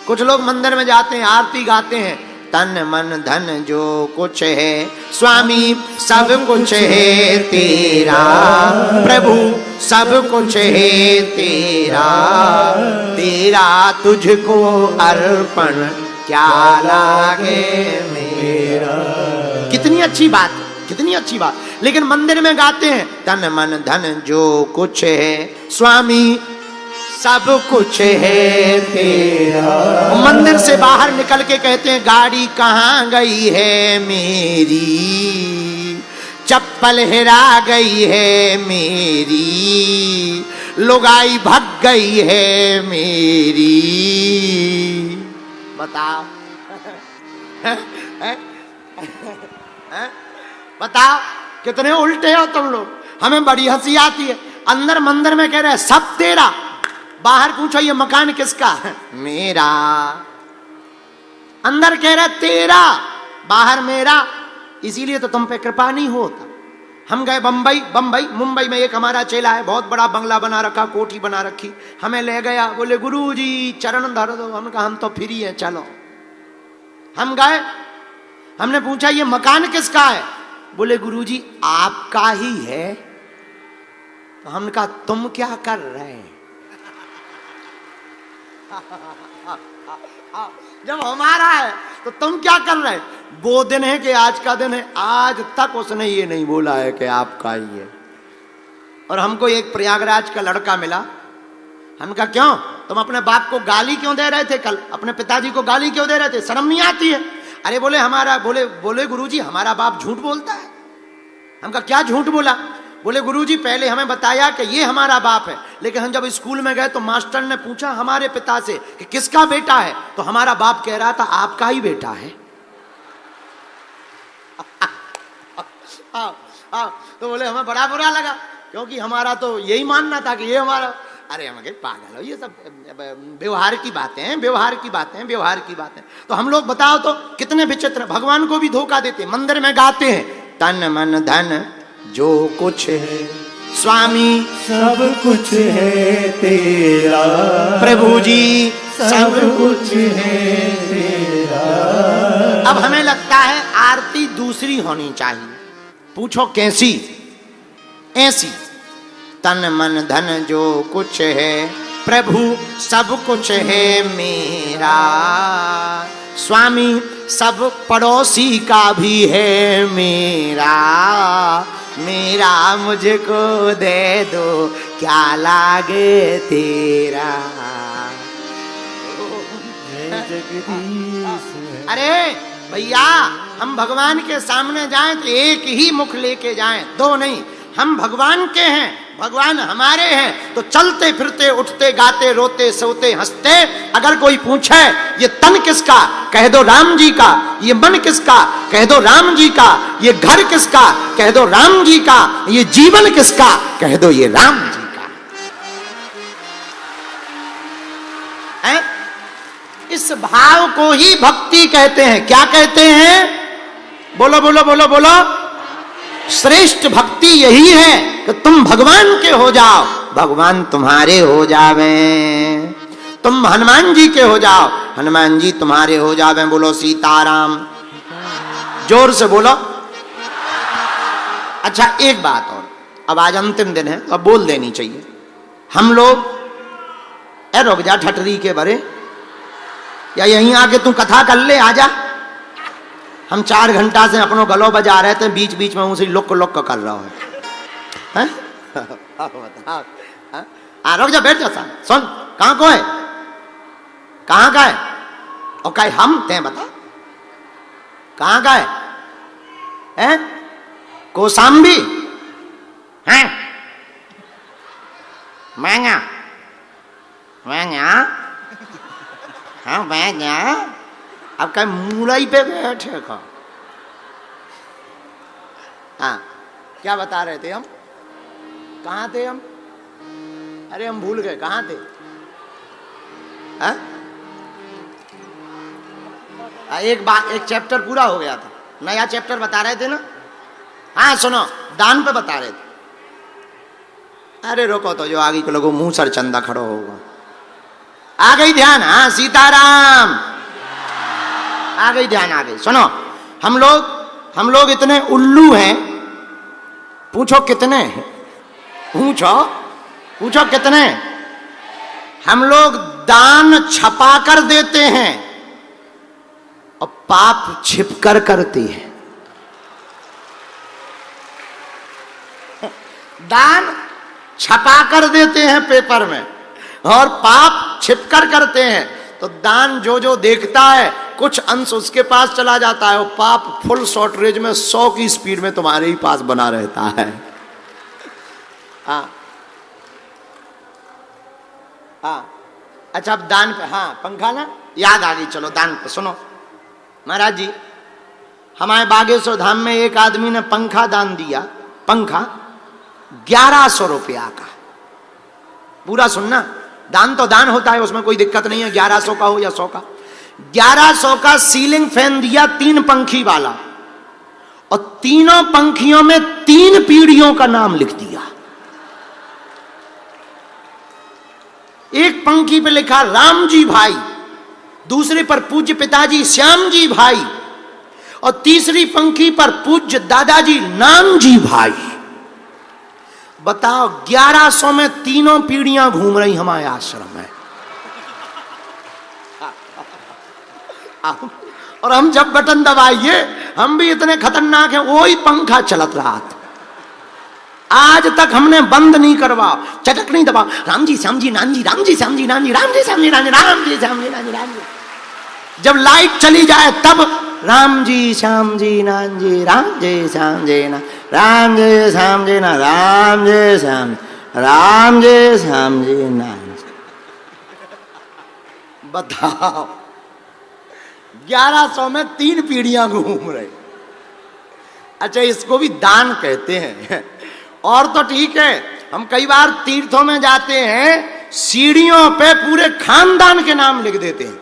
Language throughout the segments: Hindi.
कुछ लोग मंदिर में जाते हैं, आरती गाते हैं, तन मन धन जो कुछ है स्वामी सब कुछ है तेरा, प्रभु सब कुछ है तेरा, तेरा तुझको अर्पण क्या लागे मेरा। कितनी अच्छी बात, कितनी अच्छी बात। लेकिन मंदिर में गाते हैं तन मन धन जो कुछ है स्वामी सब कुछ है तेरा। मंदिर से बाहर निकल के कहते हैं गाड़ी कहाँ गई है मेरी, चप्पल हेरा गई है मेरी, लुगाई भग गई है मेरी। बताओ बताओ कितने उल्टे हो तुम लोग। हमें बड़ी हंसी आती है। अंदर मंदिर में कह रहे हैं सब तेरा, बाहर पूछो ये मकान किसका है, मेरा। अंदर कह रहे तेरा, बाहर मेरा। इसीलिए तो तुम पे कृपा नहीं होता। हम गए बंबई, मुंबई में एक हमारा चेला है, बहुत बड़ा बंगला बना रखा, कोठी बना रखी। हमें ले गया, बोले गुरुजी चरण धर दो। हम कहा हम तो फ्री है, चलो। हम गए, हमने पूछा ये मकान किसका है, बोले गुरुजी आपका ही है। तो हमने कहा तुम क्या कर रहे हैं। जब हमारा है तो तुम क्या कर रहे। वो दिन है कि आज का दिन है, आज तक उसने ये नहीं बोला है कि आपका ही है। और हमको एक प्रयागराज का लड़का मिला। हम कहा क्यों, तुम अपने बाप को गाली क्यों दे रहे थे कल, अपने पिताजी को गाली क्यों दे रहे थे, शर्म नहीं आती है। अरे बोले हमारा, बोले गुरुजी हमारा बाप झूठ बोलता है। हम कहा क्या झूठ बोला। बोले गुरुजी पहले हमें बताया कि ये हमारा बाप है, लेकिन हम जब स्कूल में गए तो मास्टर ने पूछा हमारे पिता से कि किसका बेटा है, तो हमारा बाप कह रहा था आपका ही बेटा है। तो बोले हमें बड़ा बुरा लगा, क्योंकि हमारा तो यही मानना था कि ये हमारा। अरे हम कहे पागल हो, ये सब व्यवहार की बातें हैं, व्यवहार की बातें, व्यवहार की बातें। तो हम लोग बताओ तो कितने विचित्र, भगवान को भी धोखा देते। मंदिर में गाते हैं तन मन धन जो कुछ है स्वामी सब कुछ है तेरा, प्रभु जी सब कुछ है तेरा। अब हमें लगता है आरती दूसरी होनी चाहिए। पूछो कैसी, ऐसी तन मन धन जो कुछ है प्रभु सब कुछ है मेरा, स्वामी सब पड़ोसी का भी है मेरा, मेरा मुझको दे दो क्या लागे तेरा। अरे भैया हम भगवान के सामने जाएं तो एक ही मुख लेके जाएं, दो नहीं। हम भगवान के हैं, भगवान हमारे हैं, तो चलते फिरते उठते गाते रोते सोते हंसते। अगर कोई पूछे ये तन किसका, कह दो राम जी का। ये मन किसका, कह दो राम जी का। ये घर किसका, कह दो राम जी का। ये जीवन किसका, कह दो ये राम जी का। है? इस भाव को ही भक्ति कहते हैं। क्या कहते हैं, बोलो बोलो बोलो बोलो। श्रेष्ठ भक्ति यही है कि तुम भगवान के हो जाओ, भगवान तुम्हारे हो जावे। तुम हनुमान जी के हो जाओ, हनुमान जी तुम्हारे हो जावे। बोलो सीताराम, जोर से बोलो। अच्छा एक बात और, अब आज अंतिम दिन है तो अब बोल देनी चाहिए। हम लोग रुक जा ठटरी के भरे, या यहीं आके तू कथा कर ले, आजा। हम 4 घंटा से अपनों गलो बजा रहे थे, बीच बीच में उसे लुक लुक कर रहा है। रुक जा, बैठ जा। सुन, कहां को है, कहां का है, और कहे हम ते बता कहां का है? कोसाम्बी है, महंगा महंगा, हाँ महंगा। अब कहीं मूलाई पे बैठे का। हाँ क्या बता रहे थे हम, कहाँ थे हम? अरे हम भूल गए कहाँ थे। हाँ? एक बात, एक चैप्टर पूरा हो गया था, नया चैप्टर बता रहे थे ना। हाँ सुनो, दान पे बता रहे थे। अरे रोको तो, जो आगे के लोगों मुंह सर चंदा खड़ो होगा। आ गई ध्यान? हाँ, सीताराम आ गई ध्यान, आ गई। सुनो, हम लोग इतने उल्लू हैं, पूछो कितने, पूछो कितने। हम लोग दान छपा कर देते हैं और पाप छिपकर करते हैं। दान छपा कर देते हैं पेपर में और पाप छिपकर करते हैं। तो दान जो देखता है कुछ अंश उसके पास चला जाता है और पाप फुल शॉर्ट में 100 की स्पीड में तुम्हारे ही पास बना रहता है। हाँ हाँ, अच्छा, अब दान पे, हाँ पंखा ना याद आ गई। चलो दान पे सुनो। महाराज जी, हमारे बागेश्वर धाम में एक आदमी ने पंखा दान दिया। पंखा 1100 रुपया का। पूरा सुनना, दान तो दान होता है, उसमें कोई दिक्कत नहीं है, 1100 का हो या 100 का। 1100 का सीलिंग फैन दिया, 3 पंखी वाला, और तीनों पंखियों में 3 पीढ़ियों का नाम लिख दिया। एक पंखी पे लिखा राम जी भाई, दूसरे पर पूज्य पिताजी श्याम जी भाई, और तीसरी पंखी पर पूज्य दादाजी नाम जी भाई। बताओ, 1100 में तीनों पीढ़ियां घूम रही हमारे आश्रम में। और हम जब बटन दबाइए, हम भी इतने खतरनाक हैं, वही पंखा चलत रहा था। आज तक हमने बंद नहीं करवा, चटक नहीं दबा, राम जी श्याम जी नान जी, राम जी श्याम जी नान जी, राम जी श्याम जी नान जी, राम जी श्याम जी नान जी, राम जी। जब लाइट चली जाए तब राम जी श्याम जी नान जी, राम जी श्याम जी ना, राम जी श्याम जी ना, राम जी श्याम, राम जी श्याम जी नान जी। बताओ, 1100 में 3 पीढ़ियां घूम रहे। अच्छा, इसको भी दान कहते हैं। और तो ठीक है, हम कई बार तीर्थों में जाते हैं, सीढ़ियों पे पूरे खानदान के नाम लिख देते हैं।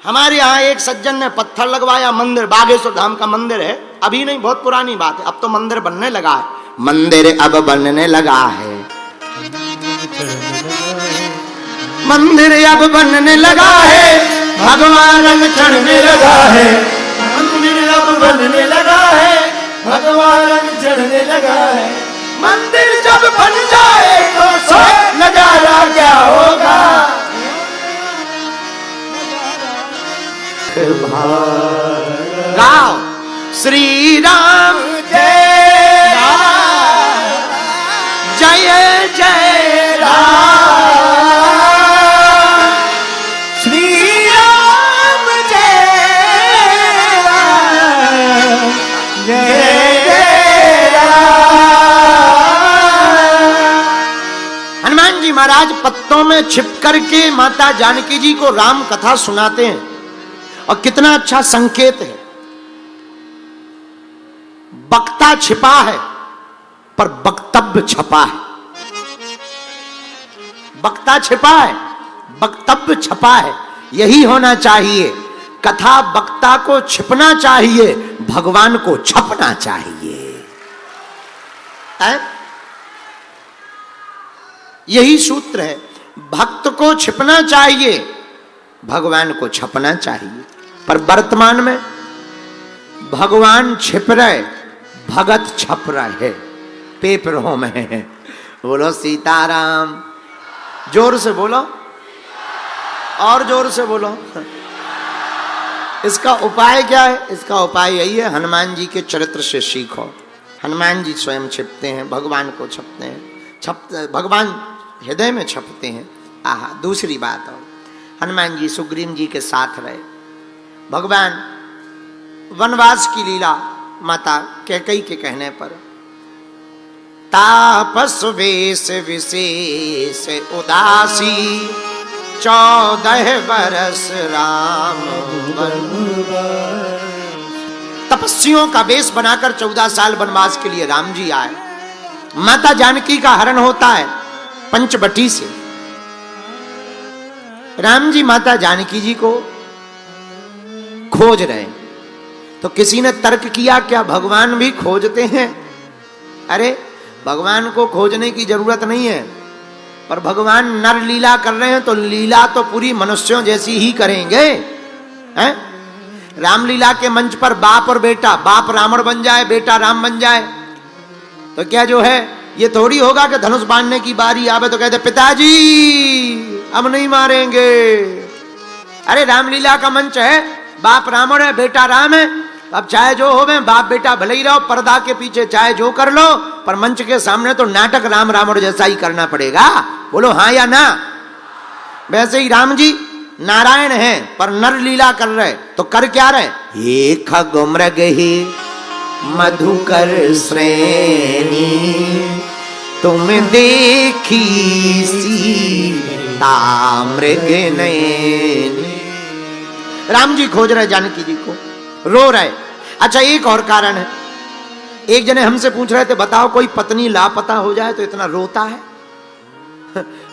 हमारे यहाँ एक सज्जन ने पत्थर लगवाया, मंदिर, बागेश्वर धाम का मंदिर है, अभी नहीं, बहुत पुरानी बात है, अब तो मंदिर बनने लगा है, मंदिर अब बनने लगा है, मंदिर अब बनने लगा है, भगवान रंग चढ़ने लगा है, मंदिर अब बनने लगा है, भगवान रंग चढ़ने लगा है। मंदिर जब बन जाए तो सब नजारा क्या होगा। गाओ, श्री राम जय राम, जय जय राम, श्री राम जय राम, जय जय राम। हनुमान जी महाराज पत्तों में छिप करके माता जानकी जी को राम कथा सुनाते हैं, और कितना अच्छा संकेत है। वक्ता छिपा है पर वक्तव्य छपा है। वक्ता छिपा है, वक्तव्य छपा है। यही होना चाहिए। कथा वक्ता को छिपना चाहिए, भगवान को छपना चाहिए। यही सूत्र है। भक्त को छिपना चाहिए, भगवान को छपना चाहिए। पर वर्तमान में भगवान छिप रहे, भगत छप रहे, पेपरों में। बोलो सीताराम, जोर से बोलो, और जोर से बोलो। इसका उपाय क्या है? इसका उपाय यही है, हनुमान जी के चरित्र से सीखो। हनुमान जी स्वयं छिपते हैं, भगवान को छपते हैं, भगवान हृदय में छपते हैं। आहा, दूसरी बात और, हनुमान जी सुग्रीव जी के साथ रहे। भगवान वनवास की लीला माता कैकेयी के कहने पर, तापस वेश विशेष उदासी 14 बरस राम वनवास। तपस्वियों का वेश बनाकर 14 साल वनवास के लिए राम जी आए। माता जानकी का हरण होता है पंचवटी से। राम जी माता जानकी जी को खोज रहे। तो किसी ने तर्क किया, क्या भगवान भी खोजते हैं? अरे, भगवान को खोजने की जरूरत नहीं है। पर भगवान नर लीला कर रहे हैं तो लीला तो पूरी मनुष्यों जैसी ही करेंगे, हैं? रामलीला के मंच पर बाप और बेटा, बाप रावण बन जाए, बेटा राम बन जाए, तो क्या जो है ये थोड़ी होगा कि धनुष बांधने की बारी आवे तो कहते पिताजी अब नहीं मारेंगे। अरे रामलीला का मंच है, बाप रावण है, बेटा राम है, अब चाहे जो हो, बाप बेटा भले ही रहो, पर्दा के पीछे चाहे जो कर लो, पर मंच के सामने तो नाटक राम रावण जैसा ही करना पड़ेगा। बोलो हाँ या ना? वैसे ही राम जी नारायण हैं पर नर लीला कर रहे, तो कर क्या रहे? ये खग मृग ही मधुकर श्रेणी तुम देखी सीता मृग नयनी। राम जी खोज रहे जानकी जी को, रो रहे। अच्छा एक और कारण है, एक जने हमसे पूछ रहे थे बताओ कोई पत्नी लापता हो जाए तो इतना रोता है?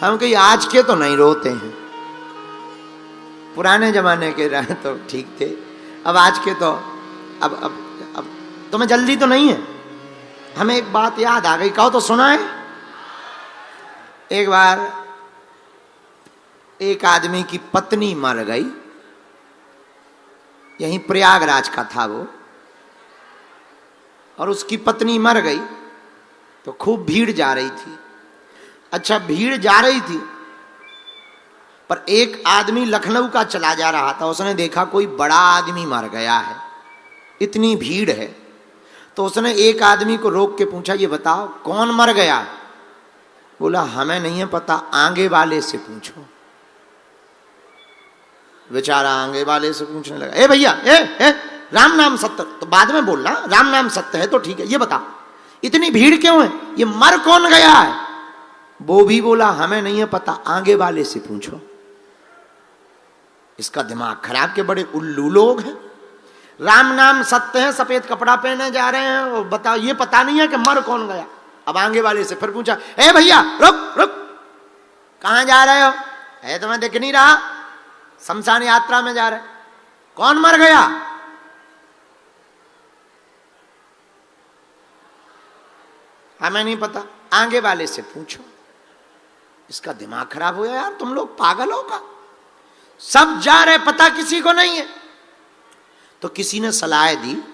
हम कही आज के तो नहीं रोते हैं, पुराने जमाने के रहे तो ठीक थे, अब आज के तो अब तुम्हें जल्दी तो नहीं है। हमें एक बात याद आ गई, कहो तो सुना है। एक बार एक आदमी की पत्नी मर गई, यहीं प्रयागराज का था वो, और उसकी पत्नी मर गई तो खूब भीड़ जा रही थी। अच्छा भीड़ जा रही थी पर एक आदमी लखनऊ का चला जा रहा था, उसने देखा कोई बड़ा आदमी मर गया है, इतनी भीड़ है, तो उसने एक आदमी को रोक के पूछा ये बताओ कौन मर गया? बोला हमें नहीं है पता, आगे वाले से पूछो। बेचारा आगे वाले से पूछने लगा, ए भैया ए राम नाम सत्य, तो बाद में बोलना, राम नाम सत्य है तो ठीक है, ये बता इतनी भीड़ क्यों है, ये मर कौन गया है? वो भी बोला हमें नहीं है पता, आगे वाले से पूछो। इसका दिमाग खराब के बड़े उल्लू लोग हैं। राम नाम सत्य है, सफेद कपड़ा पहने जा रहे हैं, और बताओ ये पता नहीं है कि मर कौन गया। अब आगे वाले से फिर पूछा, ए भैया रुक रुक, कहां जा रहे हो? है तुम्हें दिख नहीं रहा? शमशान यात्रा में जा रहे, कौन मर गया? हमें नहीं पता, आगे वाले से पूछो। इसका दिमाग खराब हो गया, यार तुम लोग पागल हो का? सब जा रहे, पता किसी को नहीं है। तो किसी ने सलाह दी